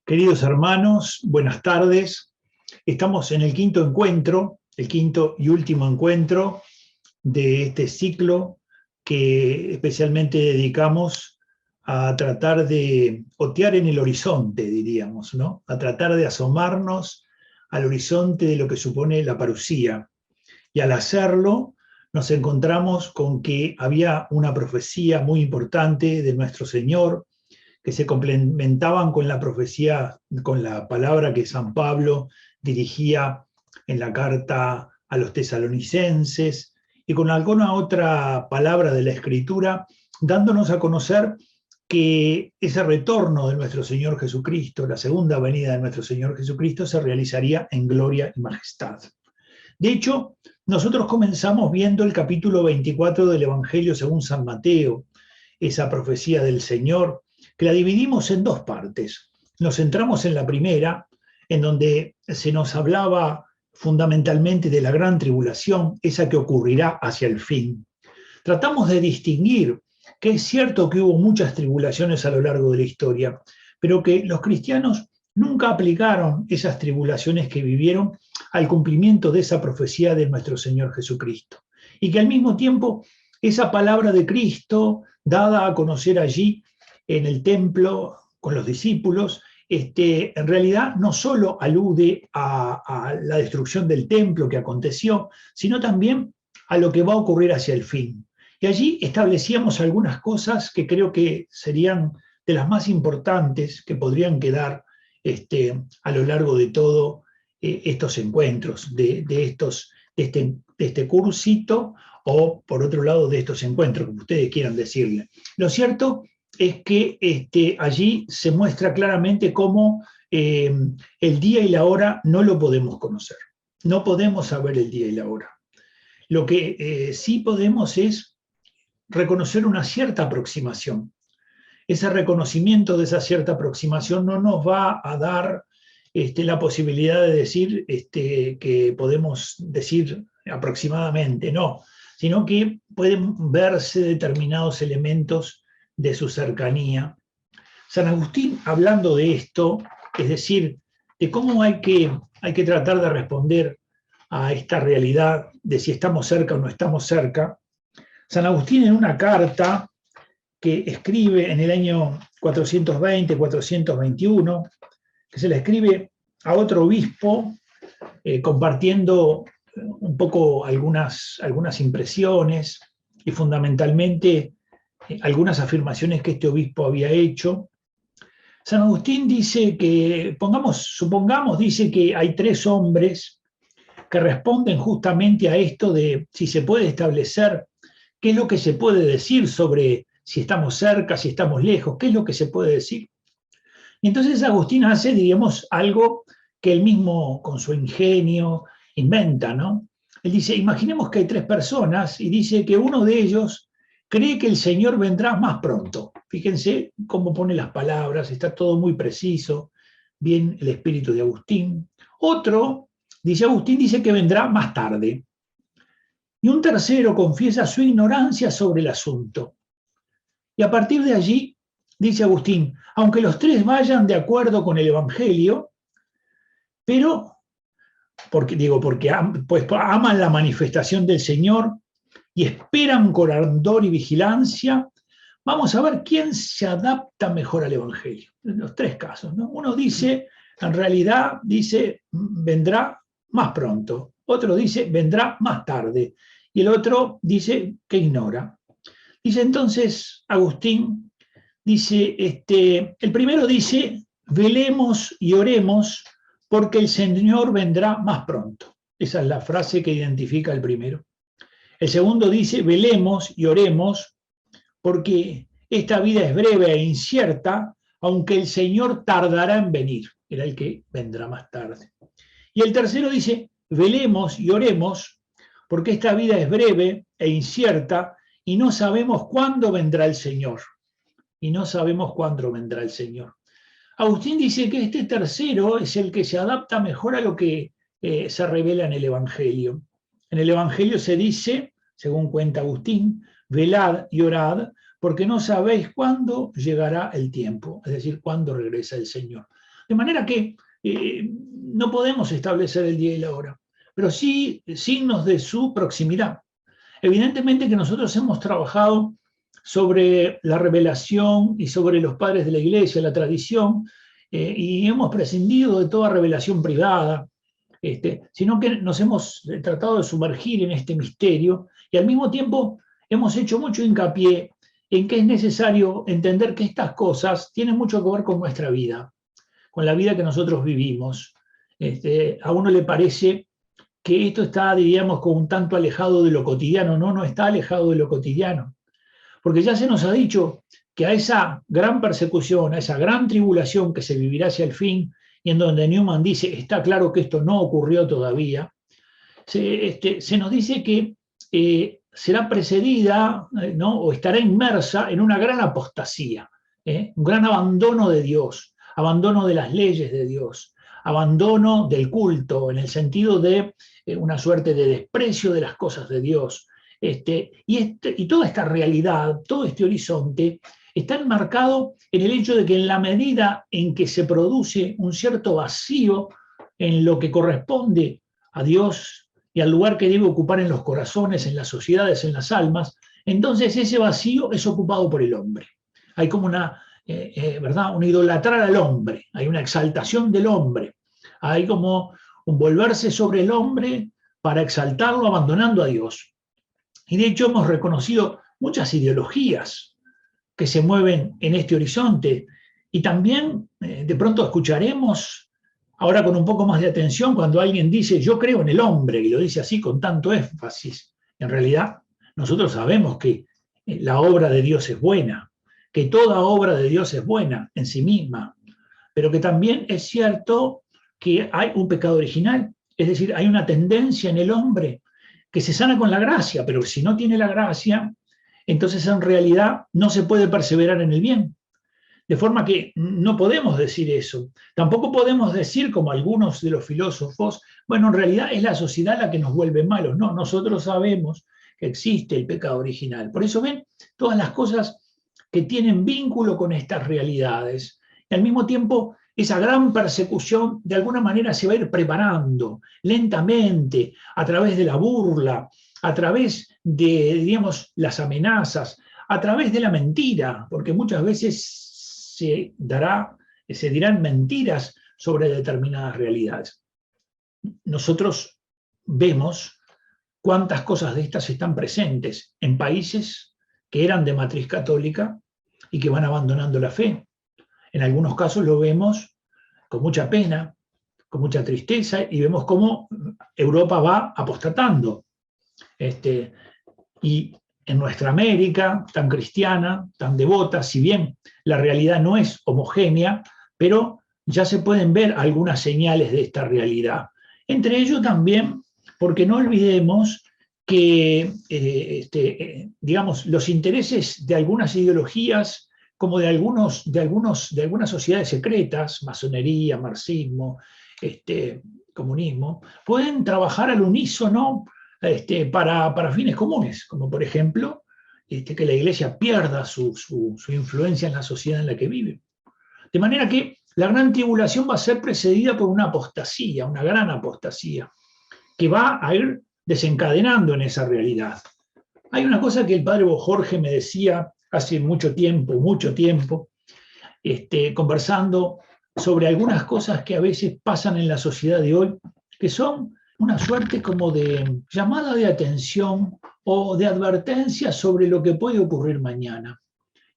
Queridos hermanos, buenas tardes. Estamos en el quinto encuentro, el quinto y último encuentro de este ciclo que especialmente dedicamos a tratar de otear en el horizonte, diríamos, ¿no? A tratar de asomarnos al horizonte de lo que supone la parusía. Y al hacerlo, nos encontramos con que había una profecía muy importante de nuestro Señor, que se complementaban con la profecía, con la palabra que San Pablo dirigía en la carta a los tesalonicenses y con alguna otra palabra de la Escritura, dándonos a conocer que ese retorno de nuestro Señor Jesucristo, la segunda venida de nuestro Señor Jesucristo, se realizaría en gloria y majestad. De hecho, nosotros comenzamos viendo el capítulo 24 del Evangelio según San Mateo, esa profecía del Señor, que la dividimos en dos partes. Nos centramos en la primera, en donde se nos hablaba fundamentalmente de la gran tribulación, esa que ocurrirá hacia el fin. Tratamos de distinguir que es cierto que hubo muchas tribulaciones a lo largo de la historia, pero que los cristianos nunca aplicaron esas tribulaciones que vivieron al cumplimiento de esa profecía de nuestro Señor Jesucristo. Y que al mismo tiempo esa palabra de Cristo, dada a conocer allí en el templo con los discípulos, en realidad no solo alude a la destrucción del templo que aconteció, sino también a lo que va a ocurrir hacia el fin. Y allí establecíamos algunas cosas que creo que serían de las más importantes que podrían quedar a lo largo de todo estos encuentros, de este cursito, o por otro lado de estos encuentros, como ustedes quieran decirle. Lo cierto es que allí se muestra claramente cómo el día y la hora no lo podemos conocer. No podemos saber el día y la hora. Lo que sí podemos es reconocer una cierta aproximación. Ese reconocimiento de esa cierta aproximación no nos va a dar la posibilidad de decir que podemos decir aproximadamente, no, sino que pueden verse determinados elementos de su cercanía. San Agustín, hablando de esto, es decir, de cómo hay que tratar de responder a esta realidad de si estamos cerca o no estamos cerca, San Agustín en una carta que escribe en el año 420, 421, que se la escribe a otro obispo, compartiendo un poco algunas impresiones y fundamentalmente algunas afirmaciones que este obispo había hecho. San Agustín dice que, supongamos, dice que hay tres hombres que responden justamente a esto de si se puede establecer qué es lo que se puede decir sobre si estamos cerca, si estamos lejos, qué es lo que se puede decir. Y entonces Agustín hace, digamos, algo que él mismo con su ingenio inventa, ¿no? Él dice, imaginemos que hay tres personas y dice que uno de ellos cree que el Señor vendrá más pronto. Fíjense cómo pone las palabras, está todo muy preciso, bien el espíritu de Agustín. Otro, dice Agustín, dice que vendrá más tarde. Y un tercero confiesa su ignorancia sobre el asunto. Y a partir de allí, dice Agustín, aunque los tres vayan de acuerdo con el Evangelio, pero, porque aman la manifestación del Señor y esperan con ardor y vigilancia, vamos a ver quién se adapta mejor al Evangelio. En los tres casos, ¿no? Uno dice, en realidad, dice, vendrá más pronto. Otro dice, vendrá más tarde. Y el otro dice que ignora. Dice entonces Agustín, dice, el primero dice, velemos y oremos porque el Señor vendrá más pronto. Esa es la frase que identifica el primero. El segundo dice, velemos y oremos porque esta vida es breve e incierta, aunque el Señor tardará en venir. Era el que vendrá más tarde. Y el tercero dice, velemos y oremos porque esta vida es breve e incierta y no sabemos cuándo vendrá el Señor. Y no sabemos cuándo vendrá el Señor. Agustín dice que este tercero es el que se adapta mejor a lo que se revela en el Evangelio. En el Evangelio se dice, según cuenta Agustín, velad y orad, porque no sabéis cuándo llegará el tiempo, es decir, cuándo regresa el Señor. De manera que no podemos establecer el día y la hora, pero sí signos de su proximidad. Evidentemente que nosotros hemos trabajado sobre la revelación y sobre los padres de la iglesia, la tradición, y hemos prescindido de toda revelación privada, sino que nos hemos tratado de sumergir en este misterio y al mismo tiempo hemos hecho mucho hincapié en que es necesario entender que estas cosas tienen mucho que ver con nuestra vida, con la vida que nosotros vivimos. A uno le parece que esto está, diríamos, como un tanto alejado de lo cotidiano. No, no está alejado de lo cotidiano. Porque ya se nos ha dicho que a esa gran persecución, a esa gran tribulación que se vivirá hacia el fin, y en donde Newman dice, está claro que esto no ocurrió todavía, se nos dice que será precedida, ¿no? O estará inmersa en una gran apostasía, un gran abandono de Dios, abandono de las leyes de Dios, abandono del culto, en el sentido de una suerte de desprecio de las cosas de Dios. Y toda esta realidad, todo este horizonte, está enmarcado en el hecho de que en la medida en que se produce un cierto vacío en lo que corresponde a Dios y al lugar que debe ocupar en los corazones, en las sociedades, en las almas, entonces ese vacío es ocupado por el hombre. Hay como una, ¿verdad? Un idolatrar al hombre, hay una exaltación del hombre, hay como un volverse sobre el hombre para exaltarlo abandonando a Dios. Y de hecho hemos reconocido muchas ideologías que se mueven en este horizonte. Y también de pronto escucharemos, ahora con un poco más de atención, cuando alguien dice, yo creo en el hombre, y lo dice así con tanto énfasis. En realidad, nosotros sabemos que la obra de Dios es buena, que toda obra de Dios es buena en sí misma, pero que también es cierto que hay un pecado original, es decir, hay una tendencia en el hombre que se sana con la gracia, pero si no tiene la gracia, entonces en realidad no se puede perseverar en el bien. De forma que no podemos decir eso. Tampoco podemos decir, como algunos de los filósofos, bueno, en realidad es la sociedad la que nos vuelve malos. No, nosotros sabemos que existe el pecado original. Por eso ven todas las cosas que tienen vínculo con estas realidades. Y al mismo tiempo, esa gran persecución de alguna manera se va a ir preparando lentamente a través de la burla, a través de, digamos, las amenazas, a través de la mentira, porque muchas veces se dirán mentiras sobre determinadas realidades. Nosotros vemos cuántas cosas de estas están presentes en países que eran de matriz católica y que van abandonando la fe. En algunos casos lo vemos con mucha pena, con mucha tristeza, y vemos cómo Europa va apostatando. Y en nuestra América, tan cristiana, tan devota, si bien la realidad no es homogénea, pero ya se pueden ver algunas señales de esta realidad. Entre ellos también, porque no olvidemos que digamos, los intereses de algunas ideologías, como de algunas sociedades secretas, masonería, marxismo, comunismo, pueden trabajar al unísono para fines comunes, como por ejemplo que la Iglesia pierda su influencia en la sociedad en la que vive. De manera que la gran tribulación va a ser precedida por una apostasía, una gran apostasía, que va a ir desencadenando en esa realidad. Hay una cosa que el padre Jorge me decía hace mucho tiempo, conversando sobre algunas cosas que a veces pasan en la sociedad de hoy, que son una suerte como de llamada de atención o de advertencia sobre lo que puede ocurrir mañana.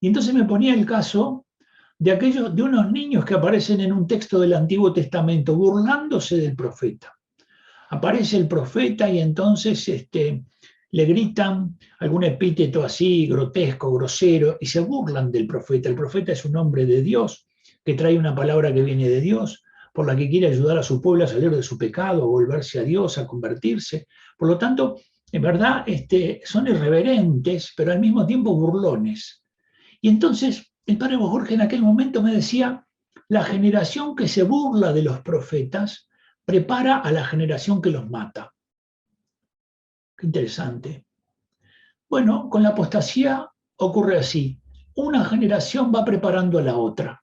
Y entonces me ponía el caso de unos niños que aparecen en un texto del Antiguo Testamento burlándose del profeta. Aparece el profeta y entonces le gritan algún epíteto así, grotesco, grosero, y se burlan del profeta. El profeta es un hombre de Dios, que trae una palabra que viene de Dios, por la que quiere ayudar a su pueblo a salir de su pecado, a volverse a Dios, a convertirse. Por lo tanto, en verdad, son irreverentes, pero al mismo tiempo burlones. Y entonces, el padre Jorge en aquel momento me decía, la generación que se burla de los profetas prepara a la generación que los mata. Qué interesante. Bueno, con la apostasía ocurre así. Una generación va preparando a la otra.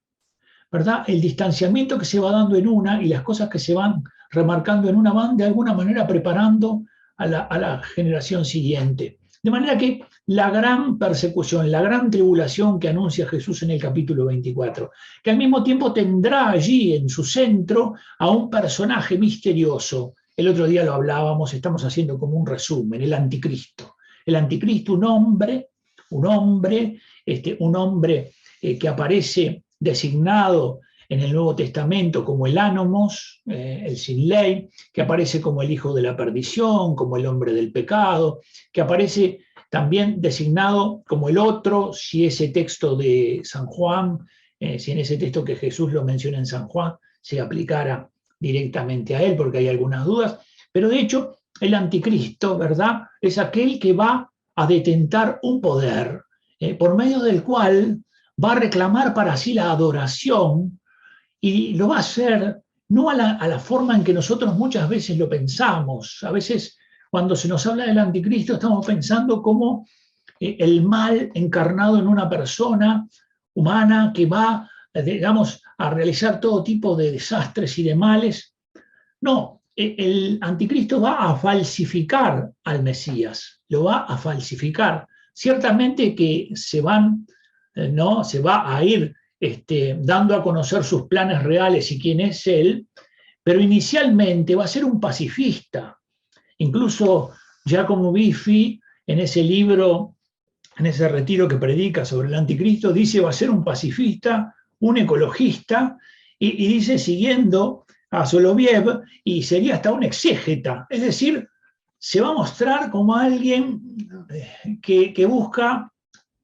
¿verdad? El distanciamiento que se va dando en una y las cosas que se van remarcando en una van de alguna manera preparando a la generación siguiente. De manera que la gran persecución, la gran tribulación que anuncia Jesús en el capítulo 24, que al mismo tiempo tendrá allí en su centro a un personaje misterioso. El otro día lo hablábamos, estamos haciendo como un resumen, el anticristo. El anticristo, un hombre que aparece designado en el Nuevo Testamento como el Anomos, el sin ley, que aparece como el hijo de la perdición, como el hombre del pecado, que aparece también designado como el otro, si ese texto de San Juan, si en ese texto que Jesús lo menciona en San Juan, se aplicara directamente a él, porque hay algunas dudas, pero de hecho el anticristo, ¿verdad?, es aquel que va a detentar un poder por medio del cual va a reclamar para sí la adoración y lo va a hacer no a la forma en que nosotros muchas veces lo pensamos. A veces cuando se nos habla del anticristo estamos pensando como el mal encarnado en una persona humana que va, digamos, a realizar todo tipo de desastres y de males. No, el anticristo va a falsificar al Mesías, lo va a falsificar. Ciertamente que ¿no? Se va a ir dando a conocer sus planes reales y quién es él, pero inicialmente va a ser un pacifista. Incluso Giacomo Biffi, en ese libro, en ese retiro que predica sobre el anticristo, dice va a ser un pacifista, un ecologista, y dice siguiendo a Soloviev, y sería hasta un exégeta, es decir, se va a mostrar como alguien que busca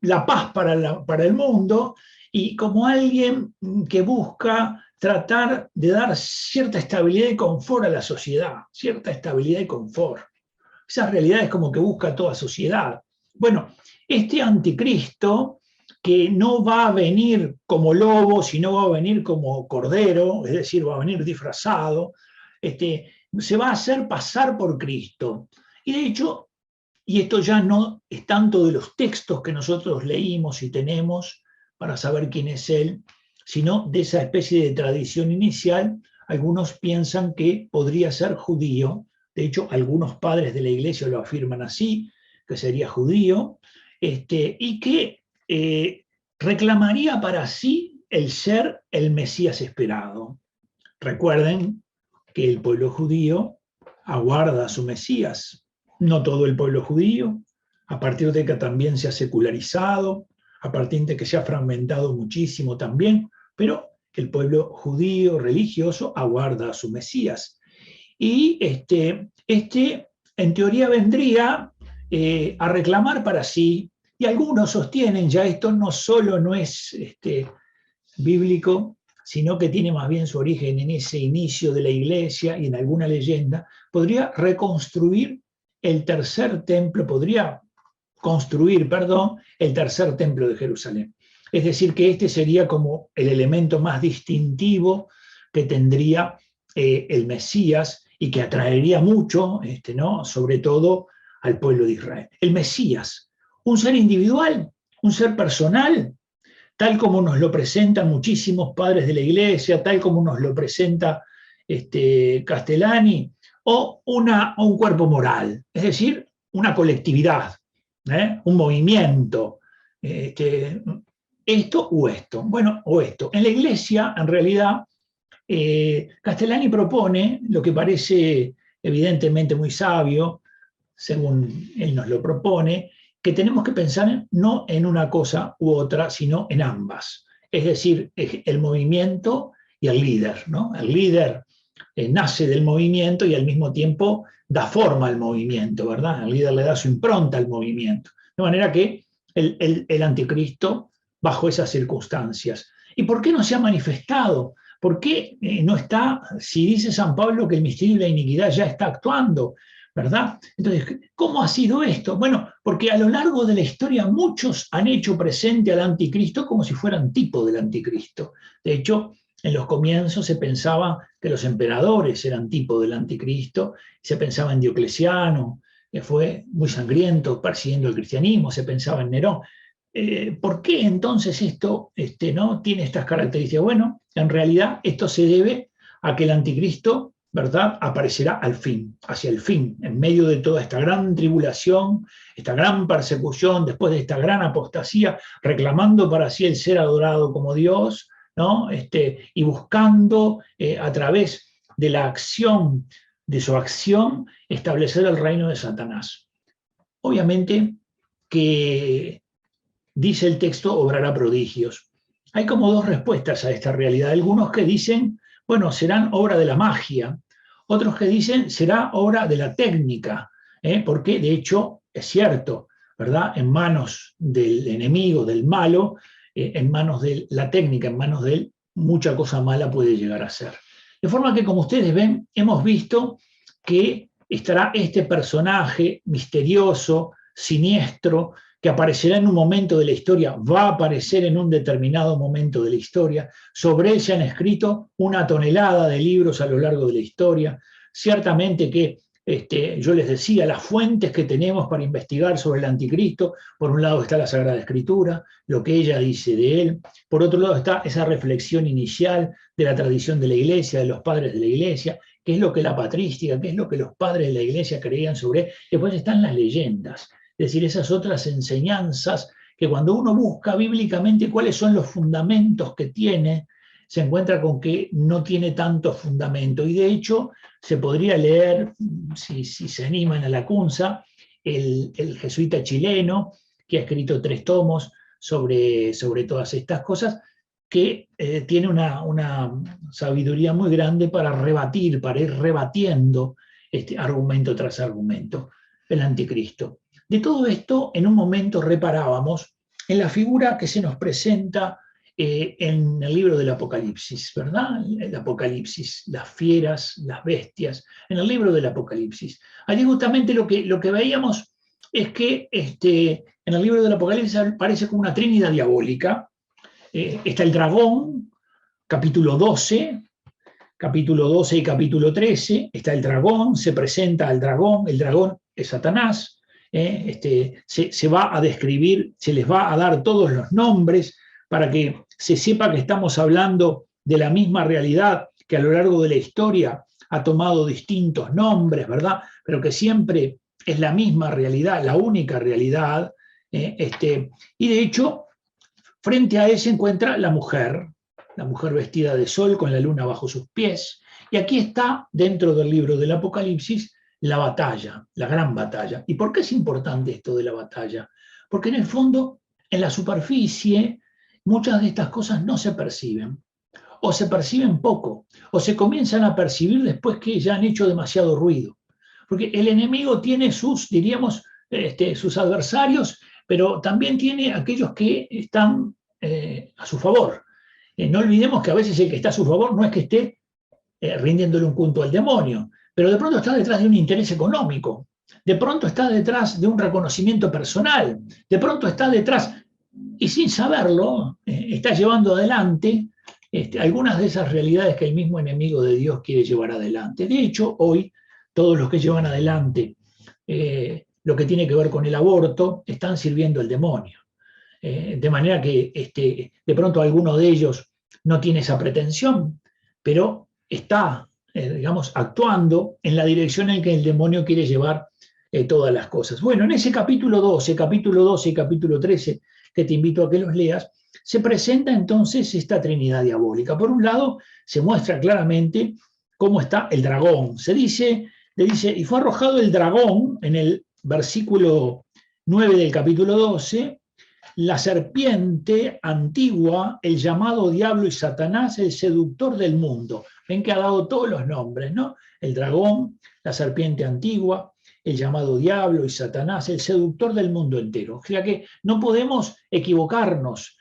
la paz para el mundo y como alguien que busca tratar de dar cierta estabilidad y confort a la sociedad, cierta estabilidad y confort. Esas realidades como que busca toda sociedad. Bueno, este anticristo que no va a venir como lobo, sino va a venir como cordero, es decir, va a venir disfrazado, se va a hacer pasar por Cristo. Y de hecho, y esto ya no es tanto de los textos que nosotros leímos y tenemos para saber quién es él, sino de esa especie de tradición inicial. Algunos piensan que podría ser judío, de hecho algunos padres de la iglesia lo afirman así, que sería judío, y que reclamaría para sí el ser el Mesías esperado. Recuerden que el pueblo judío aguarda a su Mesías, no todo el pueblo judío, a partir de que también se ha secularizado, a partir de que se ha fragmentado muchísimo también, pero el pueblo judío religioso aguarda a su Mesías. Y en teoría vendría a reclamar para sí, y algunos sostienen, ya esto no solo no es bíblico, sino que tiene más bien su origen en ese inicio de la iglesia y en alguna leyenda, podría reconstruir el tercer templo, podría construir, perdón, el tercer templo de Jerusalén. Es decir, que este sería como el elemento más distintivo que tendría el Mesías y que atraería mucho, ¿no?, sobre todo al pueblo de Israel. El Mesías, un ser individual, un ser personal, tal como nos lo presentan muchísimos padres de la iglesia, tal como nos lo presenta Castellani, o un cuerpo moral, es decir, una colectividad, un movimiento, esto o esto. Bueno, o esto. En la iglesia, en realidad, Castellani propone lo que parece evidentemente muy sabio, según él nos lo propone, que tenemos que pensar no en una cosa u otra, sino en ambas. Es decir, el movimiento y el líder, ¿no? El líder nace del movimiento y al mismo tiempo da forma al movimiento, ¿verdad? El líder le da su impronta al movimiento. De manera que el anticristo, bajo esas circunstancias. ¿Y por qué no se ha manifestado? ¿Por qué no está, si dice San Pablo que el misterio de la iniquidad ya está actuando, ¿verdad? Entonces, ¿cómo ha sido esto? Bueno, porque a lo largo de la historia muchos han hecho presente al anticristo como si fueran tipo del anticristo. De hecho, en los comienzos se pensaba que los emperadores eran tipo del anticristo, se pensaba en Diocleciano, que fue muy sangriento persiguiendo el cristianismo, se pensaba en Nerón. ¿por qué entonces esto ¿no? tiene estas características? Bueno, en realidad esto se debe a que el anticristo, ¿verdad?, aparecerá al fin, hacia el fin, en medio de toda esta gran tribulación, esta gran persecución, después de esta gran apostasía, reclamando para sí el ser adorado como Dios, ¿no? Y buscando a través de la acción, de su acción, establecer el reino de Satanás. Obviamente que, dice el texto, obrará prodigios. Hay como dos respuestas a esta realidad. Algunos que dicen, bueno, serán obra de la magia. Otros que dicen, será obra de la técnica, porque de hecho es cierto, ¿verdad? En manos del enemigo, del malo, en manos de la técnica, en manos de él, mucha cosa mala puede llegar a ser. De forma que, como ustedes ven, hemos visto que estará este personaje misterioso, siniestro, que aparecerá en un momento de la historia, va a aparecer en un determinado momento de la historia. Sobre él se han escrito una tonelada de libros a lo largo de la historia. Ciertamente que yo les decía, las fuentes que tenemos para investigar sobre el anticristo, por un lado está la Sagrada Escritura, lo que ella dice de él, por otro lado está esa reflexión inicial de la tradición de la Iglesia, de los padres de la Iglesia, qué es lo que la patrística, qué es lo que los padres de la Iglesia creían sobre él. Después están las leyendas, es decir, esas otras enseñanzas que cuando uno busca bíblicamente cuáles son los fundamentos que tiene, se encuentra con que no tiene tanto fundamento. Y de hecho, se podría leer, si se animan a la Cunza, el jesuita chileno, que ha escrito 3 tomos sobre todas estas cosas, que tiene una sabiduría muy grande para rebatir, para ir rebatiendo argumento tras argumento, el anticristo. De todo esto, en un momento reparábamos en la figura que se nos presenta en el libro del Apocalipsis, ¿verdad? El Apocalipsis, las fieras, las bestias, en el libro del Apocalipsis. Allí justamente lo que veíamos es que en el libro del Apocalipsis parece como una trinidad diabólica. Está el dragón, capítulo 12 y capítulo 13, está el dragón, se presenta al dragón, el dragón es Satanás, se va a describir, se les va a dar todos los nombres para que se sepa que estamos hablando de la misma realidad que a lo largo de la historia ha tomado distintos nombres, ¿verdad? Pero que siempre es la misma realidad, la única realidad, y de hecho, frente a él se encuentra la mujer vestida de sol con la luna bajo sus pies, y aquí está, dentro del libro del Apocalipsis, la batalla, la gran batalla. ¿Y por qué es importante esto de la batalla? Porque en el fondo, en la superficie, muchas de estas cosas no se perciben, o se perciben poco, o se comienzan a percibir después que ya han hecho demasiado ruido. Porque el enemigo tiene sus, diríamos, sus adversarios, pero también tiene aquellos que están a su favor. No olvidemos que a veces el que está a su favor no es que esté rindiéndole un culto al demonio, pero de pronto está detrás de un interés económico, de pronto está detrás de un reconocimiento personal, de pronto está detrás, y sin saberlo, está llevando adelante algunas de esas realidades que el mismo enemigo de Dios quiere llevar adelante. De hecho, hoy todos los que llevan adelante lo que tiene que ver con el aborto están sirviendo al demonio. De manera que de pronto alguno de ellos no tiene esa pretensión, pero está, digamos, actuando en la dirección en que el demonio quiere llevar todas las cosas. Bueno, en ese capítulo 12 y capítulo 13, que te invito a que los leas, se presenta entonces esta trinidad diabólica. Por un lado, se muestra claramente cómo está el dragón. Le dice, y fue arrojado el dragón en el versículo 9 del capítulo 12, la serpiente antigua, el llamado diablo y Satanás, el seductor del mundo. Ven que ha dado todos los nombres, ¿no? El dragón, la serpiente antigua, el llamado diablo y Satanás, el seductor del mundo entero. O sea que no podemos equivocarnos.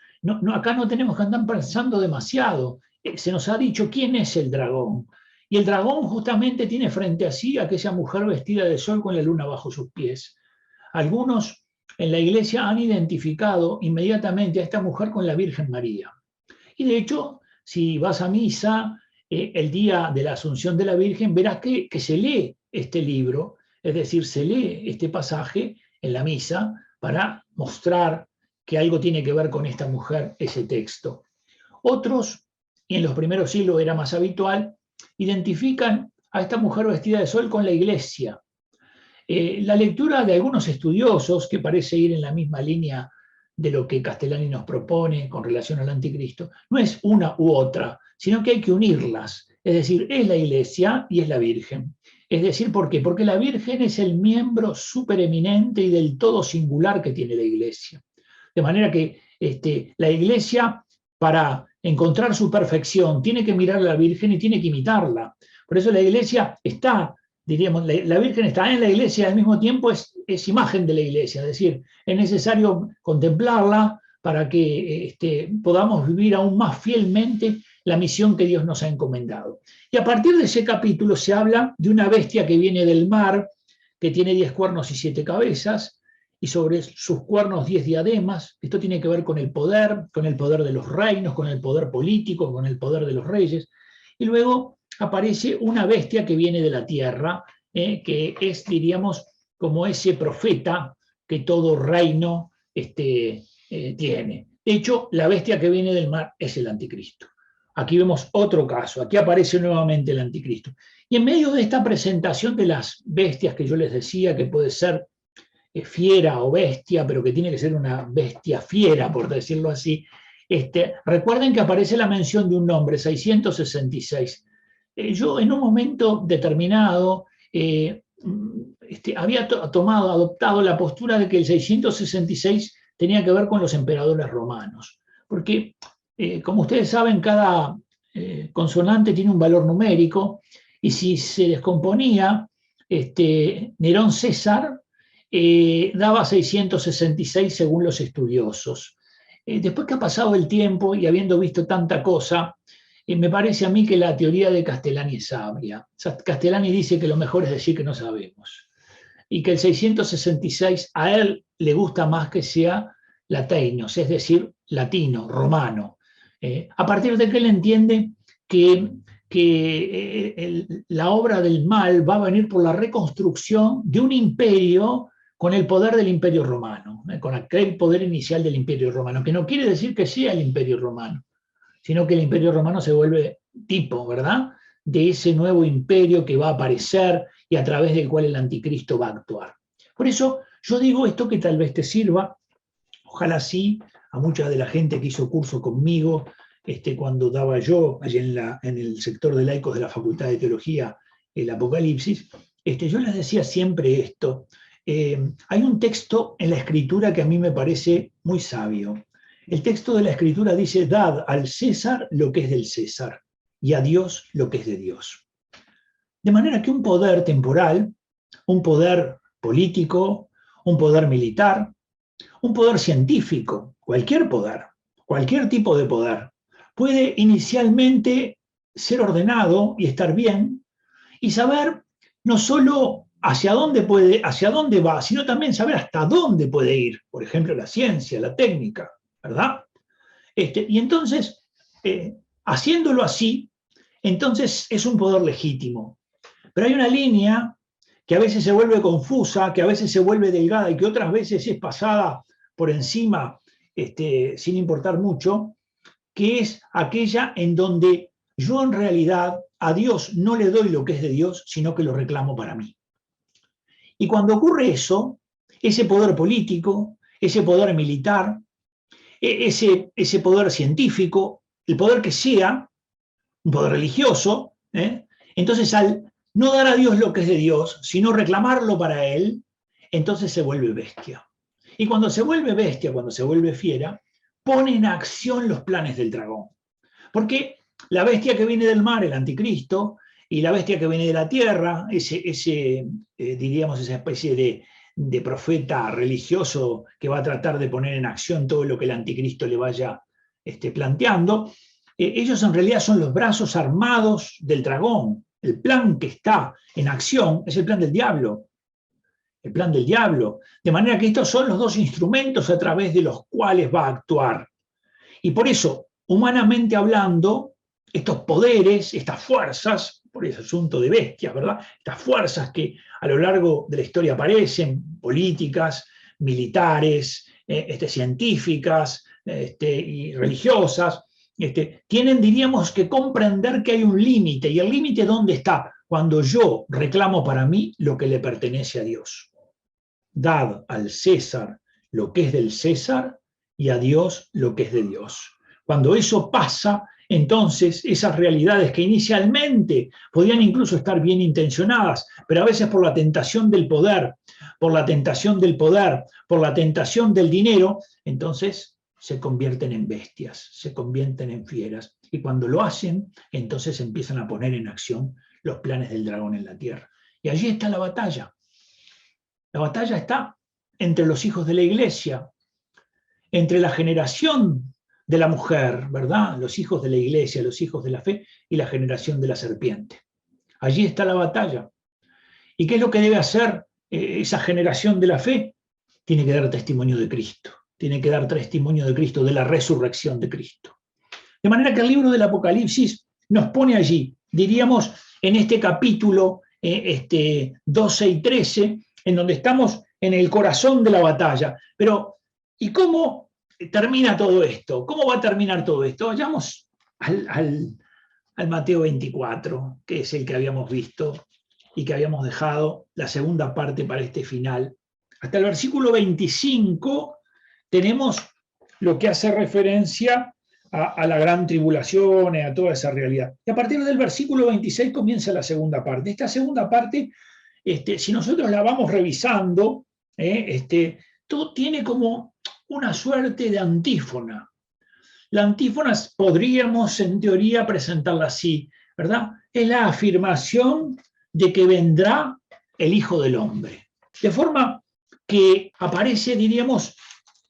Acá no tenemos que andar pensando demasiado. Se nos ha dicho quién es el dragón. Y el dragón justamente tiene frente a sí a aquella mujer vestida de sol con la luna bajo sus pies. Algunos en la iglesia han identificado inmediatamente a esta mujer con la Virgen María. Y de hecho, si vas a misa el día de la Asunción de la Virgen, verás que se lee este libro, es decir, se lee este pasaje en la misa para mostrar que algo tiene que ver con esta mujer ese texto. Otros, y en los primeros siglos era más habitual, identifican a esta mujer vestida de sol con la iglesia. La lectura de algunos estudiosos, que parece ir en la misma línea de lo que Castellani nos propone con relación al anticristo, no es una u otra, sino que hay que unirlas. Es decir, es la iglesia y es la Virgen. Es decir, ¿por qué? Porque la Virgen es el miembro supereminente y del todo singular que tiene la iglesia. De manera que la iglesia, para encontrar su perfección, tiene que mirar a la Virgen y tiene que imitarla. Por eso la iglesia está, diríamos, la Virgen está en la iglesia y al mismo tiempo es imagen de la iglesia. Es decir, es necesario contemplarla para que podamos vivir aún más fielmente la misión que Dios nos ha encomendado. Y a partir de ese capítulo se habla de una bestia que viene del mar, que tiene 10 cuernos y 7 cabezas, y sobre sus cuernos 10 diademas. Esto tiene que ver con el poder de los reinos, con el poder político, con el poder de los reyes. Y luego aparece una bestia que viene de la tierra, que es, diríamos, como ese profeta que todo reino tiene. De hecho, la bestia que viene del mar es el anticristo. Aquí vemos otro caso, aquí aparece nuevamente el anticristo. Y en medio de esta presentación de las bestias que yo les decía, que puede ser fiera o bestia, pero que tiene que ser una bestia fiera, por decirlo así, recuerden que aparece la mención de un nombre, 666. Yo en un momento determinado había adoptado la postura de que el 666 tenía que ver con los emperadores romanos, porque como ustedes saben, cada consonante tiene un valor numérico, y si se descomponía, Nerón César daba 666 según los estudiosos. Después que ha pasado el tiempo y habiendo visto tanta cosa, me parece a mí que la teoría de Castellani es sabia. Castellani dice que lo mejor es decir que no sabemos, y que el 666 a él le gusta más que sea lateinos, es decir, latino, romano. A partir de que él entiende que la obra del mal va a venir por la reconstrucción de un imperio con el poder del Imperio Romano, con aquel poder inicial del Imperio Romano, que no quiere decir que sea el Imperio Romano, sino que el Imperio Romano se vuelve tipo, ¿verdad?, de ese nuevo imperio que va a aparecer y a través del cual el anticristo va a actuar. Por eso yo digo esto, que tal vez te sirva, ojalá sí, a mucha de la gente que hizo curso conmigo, cuando daba yo allí en el sector de laicos de la Facultad de Teología el Apocalipsis, yo les decía siempre esto. Hay un texto en la Escritura que a mí me parece muy sabio. El texto de la Escritura dice: dad al César lo que es del César y a Dios lo que es de Dios. De manera que un poder temporal, un poder político, un poder militar, un poder científico, cualquier poder, cualquier tipo de poder, puede inicialmente ser ordenado y estar bien, y saber no solo hacia dónde va, sino también saber hasta dónde puede ir. Por ejemplo, la ciencia, la técnica, ¿verdad? Y entonces, haciéndolo así, entonces es un poder legítimo. Pero hay una línea que a veces se vuelve confusa, que a veces se vuelve delgada y que otras veces es pasada por encima, sin importar mucho, que es aquella en donde yo en realidad a Dios no le doy lo que es de Dios, sino que lo reclamo para mí. Y cuando ocurre eso, ese poder político, ese poder militar, ese poder científico, el poder que sea, un poder religioso, entonces al no dar a Dios lo que es de Dios, sino reclamarlo para Él, entonces se vuelve bestia. Y cuando se vuelve bestia, cuando se vuelve fiera, pone en acción los planes del dragón. Porque la bestia que viene del mar, el anticristo, y la bestia que viene de la tierra, diríamos esa especie de profeta religioso que va a tratar de poner en acción todo lo que el anticristo le vaya planteando, ellos en realidad son los brazos armados del dragón. El plan que está en acción es el plan del diablo. El plan del diablo. De manera que estos son los dos instrumentos a través de los cuales va a actuar. Y por eso, humanamente hablando, estos poderes, estas fuerzas, por ese asunto de bestias, ¿verdad?, estas fuerzas que a lo largo de la historia aparecen, políticas, militares, científicas y religiosas, tienen, diríamos, que comprender que hay un límite. ¿Y el límite dónde está? Cuando yo reclamo para mí lo que le pertenece a Dios. Dad al César lo que es del César y a Dios lo que es de Dios. Cuando eso pasa, entonces esas realidades que inicialmente podían incluso estar bien intencionadas, pero a veces por la tentación del poder, por la tentación del dinero, entonces se convierten en bestias, se convierten en fieras. Y cuando lo hacen, entonces empiezan a poner en acción los planes del dragón en la tierra. Y allí está la batalla. La batalla está entre los hijos de la iglesia, entre la generación de la mujer, ¿verdad? Los hijos de la iglesia, los hijos de la fe, y la generación de la serpiente. Allí está la batalla. ¿Y qué es lo que debe hacer esa generación de la fe? Tiene que dar testimonio de Cristo. Tiene que dar testimonio de Cristo, de la resurrección de Cristo. De manera que el libro del Apocalipsis nos pone allí, diríamos, en este capítulo 12 y 13, en donde estamos en el corazón de la batalla. Pero, ¿y cómo termina todo esto? ¿Cómo va a terminar todo esto? Vayamos al Mateo 24, que es el que habíamos visto y que habíamos dejado la segunda parte para este final. Hasta el versículo 25 tenemos lo que hace referencia a la gran tribulación y a toda esa realidad. Y a partir del versículo 26 comienza la segunda parte. Esta segunda parte, si nosotros la vamos revisando, todo tiene como una suerte de antífona. La antífona podríamos en teoría presentarla así, ¿verdad? Es la afirmación de que vendrá el Hijo del Hombre. De forma que aparece, diríamos,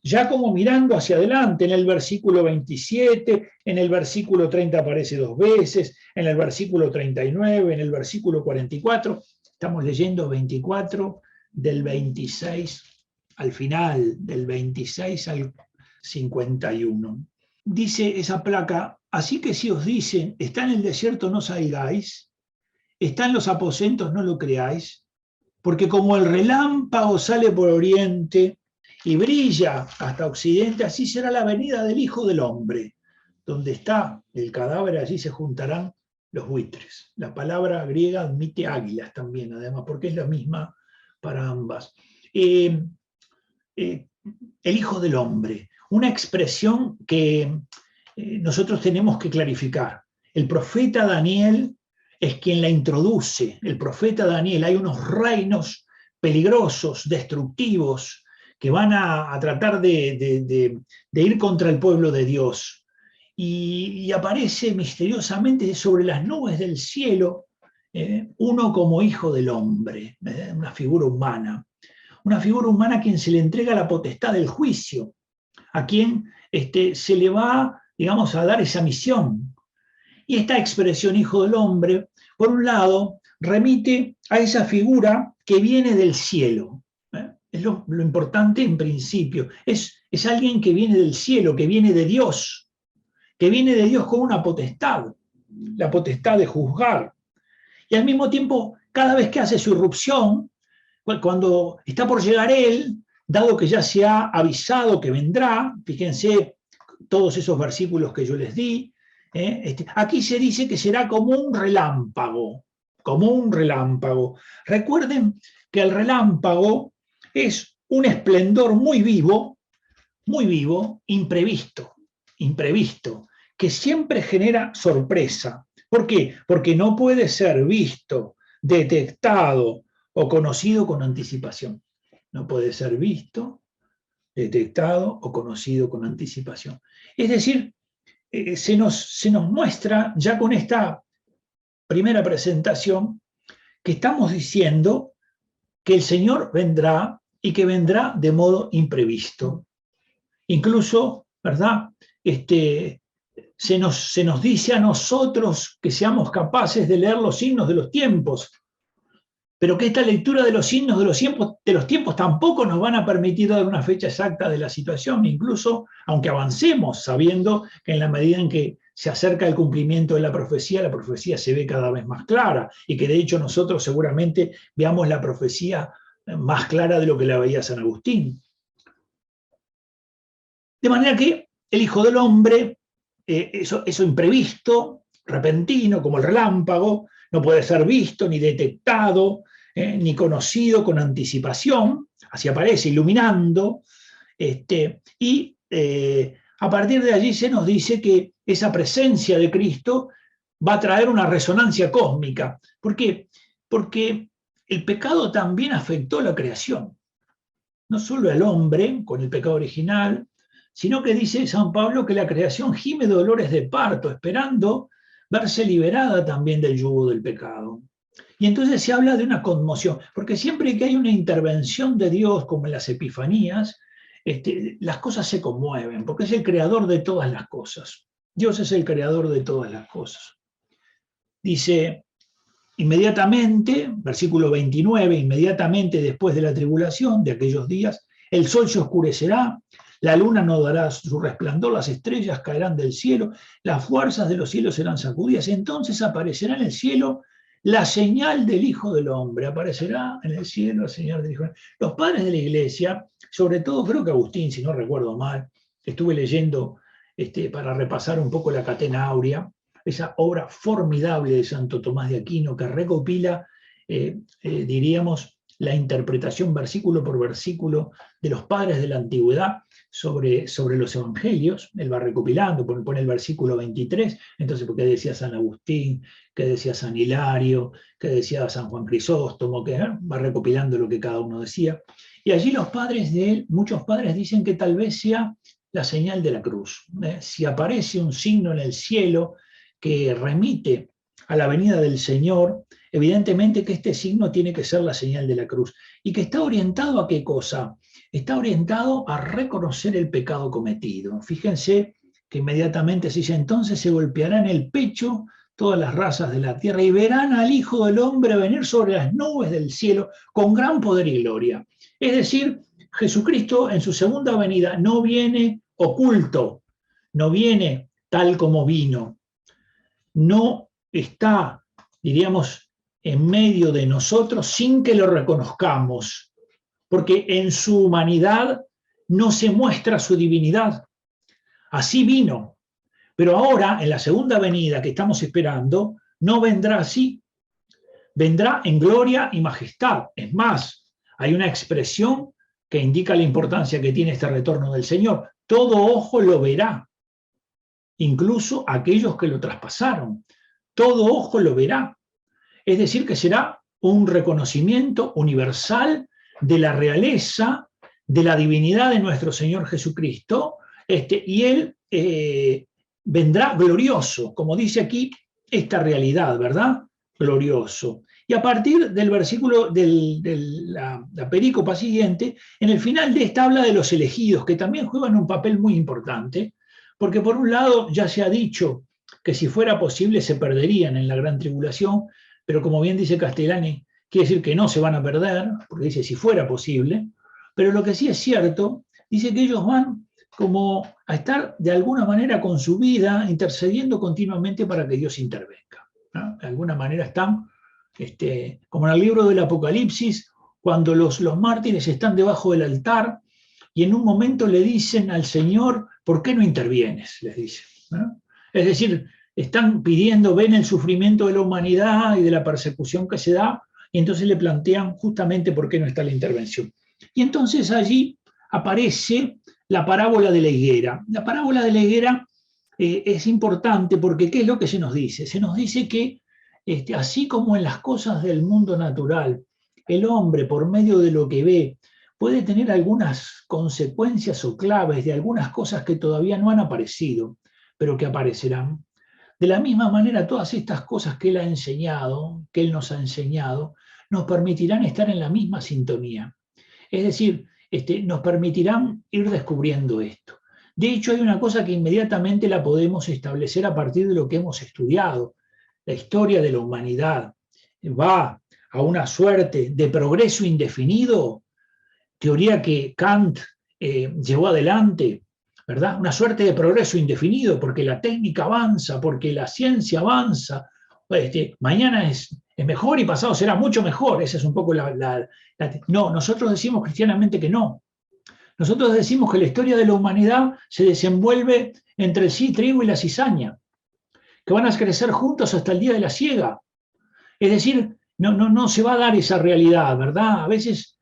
ya como mirando hacia adelante, en el versículo 27, en el versículo 30 aparece 2 veces, en el versículo 39, en el versículo 44, estamos leyendo 24 del 26 al final, del 26 al 51. Dice esa placa: así que si os dicen, está en el desierto, no salgáis, está en los aposentos, no lo creáis, porque como el relámpago sale por oriente y brilla hasta occidente, así será la venida del Hijo del Hombre. Donde está el cadáver, allí se juntarán los buitres. La palabra griega admite águilas también, además, porque es la misma para ambas. El Hijo del Hombre, una expresión que nosotros tenemos que clarificar. El profeta Daniel es quien la introduce. El profeta Daniel, hay unos reinos peligrosos, destructivos, que van a tratar de ir contra el pueblo de Dios. Y aparece misteriosamente sobre las nubes del cielo uno como Hijo del Hombre, una figura humana. Una figura humana a quien se le entrega la potestad del juicio, a quien se le va, digamos, a dar esa misión. Y esta expresión Hijo del Hombre, por un lado, remite a esa figura que viene del cielo. Es lo importante en principio. Es alguien que viene del cielo, que viene de Dios con una potestad, la potestad de juzgar. Y al mismo tiempo, cada vez que hace su irrupción, cuando está por llegar él, dado que ya se ha avisado que vendrá, fíjense todos esos versículos que yo les di, aquí se dice que será como un relámpago, como un relámpago. Recuerden que el relámpago es un esplendor muy vivo, imprevisto, que siempre genera sorpresa. ¿Por qué? Porque no puede ser visto, detectado o conocido con anticipación. No puede ser visto, detectado o conocido con anticipación. Es decir, se nos muestra ya con esta primera presentación que estamos diciendo que el Señor vendrá y que vendrá de modo imprevisto. Incluso, ¿verdad? Se nos dice a nosotros que seamos capaces de leer los signos de los tiempos, pero que esta lectura de los signos de los tiempos tampoco nos van a permitir dar una fecha exacta de la situación, incluso aunque avancemos sabiendo que en la medida en que se acerca el cumplimiento de la profecía se ve cada vez más clara, y que de hecho nosotros seguramente veamos la profecía más clara de lo que la veía San Agustín. De manera que el Hijo del Hombre, eso imprevisto, repentino, como el relámpago, no puede ser visto ni detectado, ni conocido con anticipación, así aparece, iluminando, y a partir de allí se nos dice que esa presencia de Cristo va a traer una resonancia cósmica. ¿Por qué? Porque el pecado también afectó la creación. No solo al hombre con el pecado original, sino que dice San Pablo que la creación gime dolores de parto, esperando verse liberada también del yugo del pecado. Y entonces se habla de una conmoción, porque siempre que hay una intervención de Dios, como en las Epifanías, las cosas se conmueven, porque es el creador de todas las cosas. Dios es el creador de todas las cosas. Dice, inmediatamente, versículo 29, inmediatamente después de la tribulación de aquellos días, el sol se oscurecerá, la luna no dará su resplandor, las estrellas caerán del cielo, las fuerzas de los cielos serán sacudidas, entonces aparecerá en el cielo la señal del Hijo del Hombre, aparecerá en el cielo la señal del Hijo del Hombre. Los padres de la Iglesia, sobre todo creo que Agustín, si no recuerdo mal, estuve leyendo para repasar un poco la Catena Áurea, esa obra formidable de Santo Tomás de Aquino que recopila, diríamos, la interpretación versículo por versículo de los padres de la antigüedad sobre los evangelios. Él va recopilando, pone el versículo 23, entonces porque decía San Agustín, que decía San Hilario, que decía San Juan Crisóstomo, que va recopilando lo que cada uno decía. Y allí los padres de él, muchos padres dicen que tal vez sea la señal de la cruz. Si aparece un signo en el cielo que remite a la venida del Señor, evidentemente que este signo tiene que ser la señal de la cruz. ¿Y que está orientado a qué cosa? Está orientado a reconocer el pecado cometido. Fíjense que inmediatamente se dice, entonces se golpearán el pecho todas las razas de la tierra y verán al Hijo del Hombre venir sobre las nubes del cielo con gran poder y gloria. Es decir, Jesucristo en su segunda venida no viene oculto, no viene tal como vino, no está, diríamos, en medio de nosotros sin que lo reconozcamos, porque en su humanidad no se muestra su divinidad. Así vino, pero ahora, en la segunda venida que estamos esperando, no vendrá así, vendrá en gloria y majestad. Es más, hay una expresión que indica la importancia que tiene este retorno del Señor. Todo ojo lo verá, incluso aquellos que lo traspasaron. Todo ojo lo verá. Es decir, que será un reconocimiento universal de la realeza, de la divinidad de nuestro Señor Jesucristo, y Él vendrá glorioso, como dice aquí esta realidad, ¿verdad? Glorioso. Y a partir del versículo de la perícopa siguiente, en el final de esta habla de los elegidos, que también juegan un papel muy importante, porque por un lado ya se ha dicho que si fuera posible se perderían en la gran tribulación, pero como bien dice Castellani, quiere decir que no se van a perder, porque dice si fuera posible, pero lo que sí es cierto, dice que ellos van como a estar de alguna manera con su vida intercediendo continuamente para que Dios intervenga, ¿no? De alguna manera están, como en el libro del Apocalipsis, cuando los mártires están debajo del altar y en un momento le dicen al Señor, ¿por qué no intervienes? Les dice, ¿no? Es decir, están pidiendo, ven el sufrimiento de la humanidad y de la persecución que se da, y entonces le plantean justamente por qué no está la intervención. Y entonces allí aparece la parábola de la higuera. La parábola de la higuera es importante porque ¿qué es lo que se nos dice? Se nos dice que así como en las cosas del mundo natural, el hombre por medio de lo que ve puede tener algunas consecuencias o claves de algunas cosas que todavía no han aparecido, pero que aparecerán. De la misma manera, todas estas cosas que Él ha enseñado, que Él nos ha enseñado, nos permitirán estar en la misma sintonía. Es decir, nos permitirán ir descubriendo esto. De hecho, hay una cosa que inmediatamente la podemos establecer a partir de lo que hemos estudiado. La historia de la humanidad va a una suerte de progreso indefinido, teoría que Kant llevó adelante, ¿verdad? Una suerte de progreso indefinido, porque la técnica avanza, porque la ciencia avanza. Mañana es mejor y pasado será mucho mejor. Esa es un poco No, nosotros decimos cristianamente que no. Nosotros decimos que la historia de la humanidad se desenvuelve entre el trigo y la cizaña, que van a crecer juntos hasta el día de la siega. Es decir, no se va a dar esa realidad, ¿verdad? A veces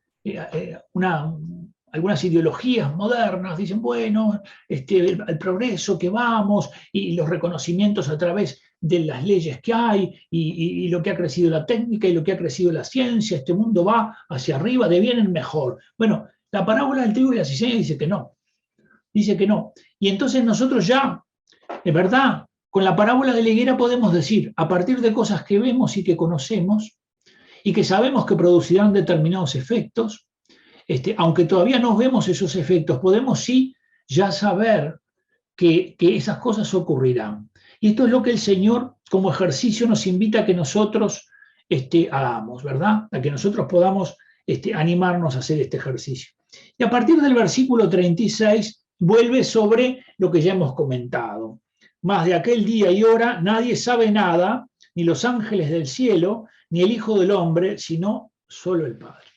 algunas ideologías modernas dicen, bueno, el progreso que vamos y los reconocimientos a través de las leyes que hay y lo que ha crecido la técnica y lo que ha crecido la ciencia, este mundo va hacia arriba, de bien en mejor. Bueno, la parábola del trigo y la cizaña dice que no, dice que no. Y entonces nosotros ya, de verdad, con la parábola de la higuera podemos decir, a partir de cosas que vemos y que conocemos y que sabemos que producirán determinados efectos, aunque todavía no vemos esos efectos, podemos sí ya saber que esas cosas ocurrirán. Y esto es lo que el Señor como ejercicio nos invita a que nosotros hagamos, ¿verdad? A que nosotros podamos animarnos a hacer este ejercicio. Y a partir del versículo 36 vuelve sobre lo que ya hemos comentado. Más de aquel día y hora nadie sabe nada, ni los ángeles del cielo, ni el Hijo del Hombre, sino solo el Padre.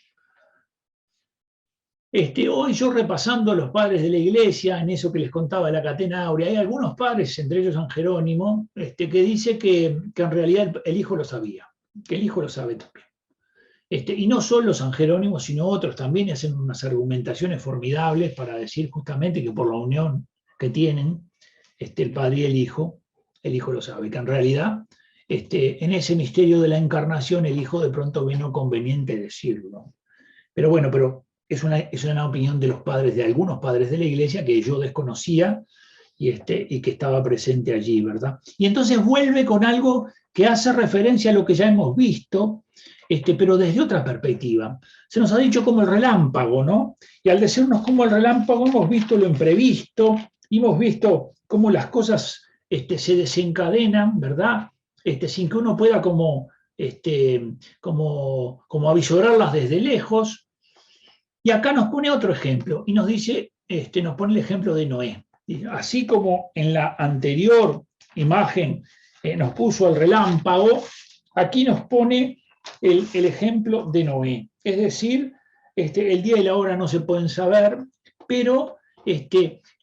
Hoy yo repasando a los padres de la iglesia, en eso que les contaba de la catena áurea, hay algunos padres, entre ellos San Jerónimo, que dice que en realidad el Hijo lo sabía, que el Hijo lo sabe también. Y no solo San Jerónimo, sino otros también hacen unas argumentaciones formidables para decir justamente que por la unión que tienen el Padre y el Hijo lo sabe, que en realidad en ese misterio de la encarnación el Hijo de pronto ve no conveniente decirlo. Pero bueno, es una opinión de los padres, de algunos padres de la iglesia que yo desconocía y que estaba presente allí, ¿verdad? Y entonces vuelve con algo que hace referencia a lo que ya hemos visto, pero desde otra perspectiva. Se nos ha dicho como el relámpago, ¿no? Y al decirnos como el relámpago hemos visto lo imprevisto, hemos visto cómo las cosas se desencadenan, ¿verdad? Sin que uno pueda como avisorarlas desde lejos. Y acá nos pone otro ejemplo y nos dice, nos pone el ejemplo de Noé. Así como en la anterior imagen nos puso el relámpago, aquí nos pone el ejemplo de Noé. Es decir, el día y la hora no se pueden saber, pero